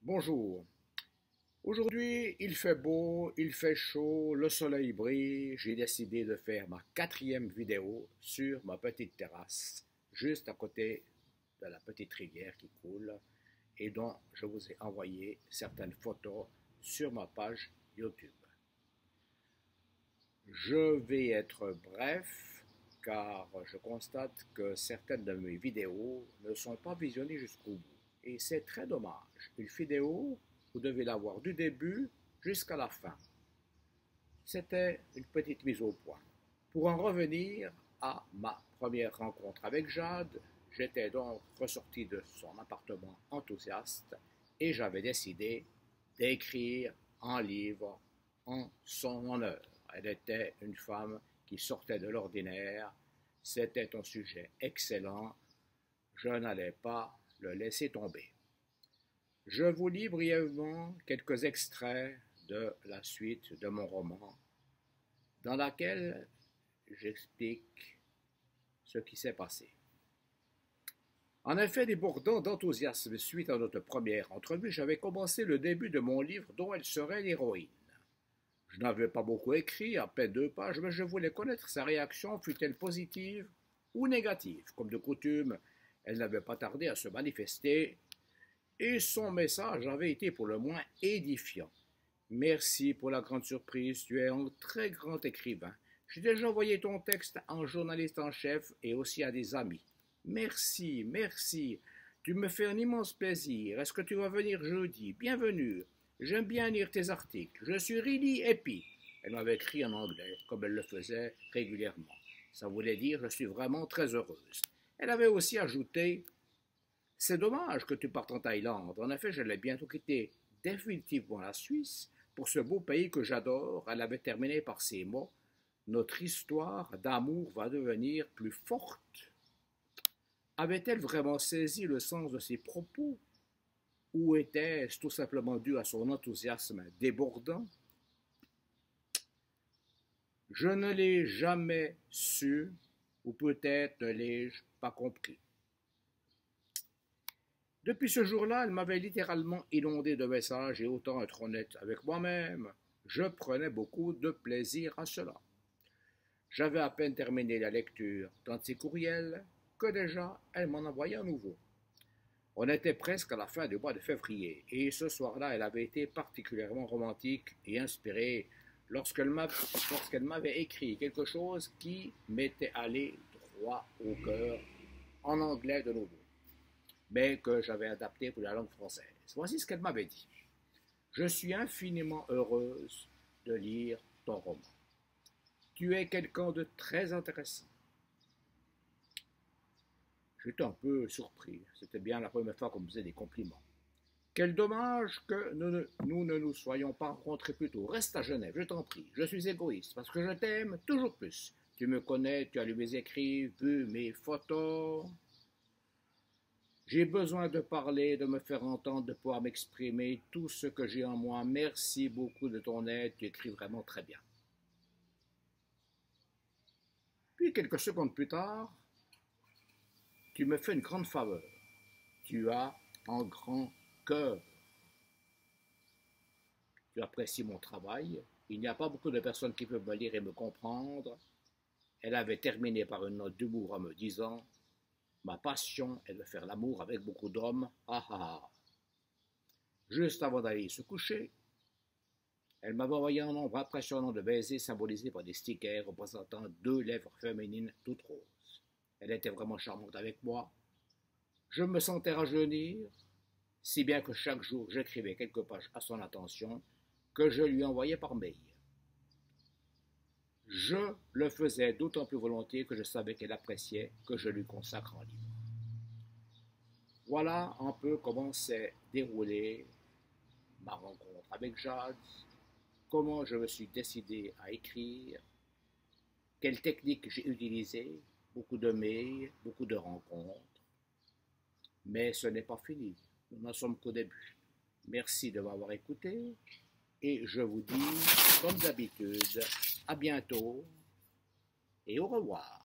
Bonjour. Aujourd'hui, il fait beau, il fait chaud, le soleil brille. J'ai décidé de faire ma quatrième vidéo sur ma petite terrasse, juste à côté de la petite rivière qui coule et dont je vous ai envoyé certaines photos sur ma page YouTube. Je vais être bref car je constate que certaines de mes vidéos ne sont pas visionnées jusqu'au bout. Et c'est très dommage. Une vidéo, vous devez la voir du début jusqu'à la fin. C'était une petite mise au point. Pour en revenir à ma première rencontre avec Jade, j'étais donc ressorti de son appartement enthousiaste et j'avais décidé d'écrire un livre en son honneur. Elle était une femme qui sortait de l'ordinaire, c'était un sujet excellent, je n'allais pas le laisser tomber. Je vous lis brièvement quelques extraits de la suite de mon roman, dans laquelle j'explique ce qui s'est passé. En effet, débordant d'enthousiasme suite à notre première entrevue, j'avais commencé le début de mon livre dont elle serait l'héroïne. Je n'avais pas beaucoup écrit, à peine 2 pages, mais je voulais connaître sa réaction, fût-elle positive ou négative. Comme de coutume, elle n'avait pas tardé à se manifester, et son message avait été pour le moins édifiant. Merci pour la grande surprise, tu es un très grand écrivain. J'ai déjà envoyé ton texte à un journaliste en chef et aussi à des amis. Merci, merci. Tu me fais un immense plaisir. Est-ce que tu vas venir jeudi? Bienvenue. J'aime bien lire tes articles. Je suis really happy. Elle m'avait écrit en anglais, comme elle le faisait régulièrement. Ça voulait dire je suis vraiment très heureuse. Elle avait aussi ajouté c'est dommage que tu partes en Thaïlande. En effet, je l'ai bientôt quitté définitivement la Suisse pour ce beau pays que j'adore. Elle avait terminé par ces mots. Notre histoire d'amour va devenir plus forte. Avait-elle vraiment saisi le sens de ses propos? Ou était-ce tout simplement dû à son enthousiasme débordant? Je ne l'ai jamais su, ou peut-être ne l'ai-je pas compris. Depuis ce jour-là, elle m'avait littéralement inondé de messages et autant être honnête avec moi-même, je prenais beaucoup de plaisir à cela. J'avais à peine terminé la lecture d'un de ses courriels que déjà elle m'en envoyait un nouveau. On était presque à la fin du mois de février et ce soir-là, elle avait été particulièrement romantique et inspirée lorsqu'elle m'avait écrit quelque chose qui m'était allé droit au cœur, en anglais de nouveau, mais que j'avais adapté pour la langue française. Voici ce qu'elle m'avait dit. Je suis infiniment heureuse de lire ton roman. Tu es quelqu'un de très intéressant. J'étais un peu surpris. C'était bien la première fois qu'on me faisait des compliments. Quel dommage que nous ne nous soyons pas rencontrés plus tôt. Reste à Genève, je t'en prie. Je suis égoïste parce que je t'aime toujours plus. Tu me connais, tu as lu mes écrits, vu mes photos. J'ai besoin de parler, de me faire entendre, de pouvoir m'exprimer tout ce que j'ai en moi. Merci beaucoup de ton aide, tu écris vraiment très bien. Puis quelques secondes plus tard, tu me fais une grande faveur. Tu as un grand cœur. Tu apprécies mon travail. Il n'y a pas beaucoup de personnes qui peuvent me lire et me comprendre. Elle avait terminé par une note d'humour en me disant « Ma passion est de faire l'amour avec beaucoup d'hommes. Ah ah ah. » Juste avant d'aller se coucher, elle m'avait envoyé un nombre impressionnant de baisers symbolisés par des stickers représentant 2 lèvres féminines toutes roses. Elle était vraiment charmante avec moi. Je me sentais rajeunir, si bien que chaque jour j'écrivais quelques pages à son attention que je lui envoyais par mail. Je le faisais d'autant plus volontiers que je savais qu'elle appréciait que je lui consacre un livre. Voilà un peu comment s'est déroulée ma rencontre avec Jade, comment je me suis décidé à écrire, quelles techniques j'ai utilisées, beaucoup de mails, beaucoup de rencontres. Mais ce n'est pas fini, nous n'en sommes qu'au début. Merci de m'avoir écouté et je vous dis, comme d'habitude, à bientôt et au revoir.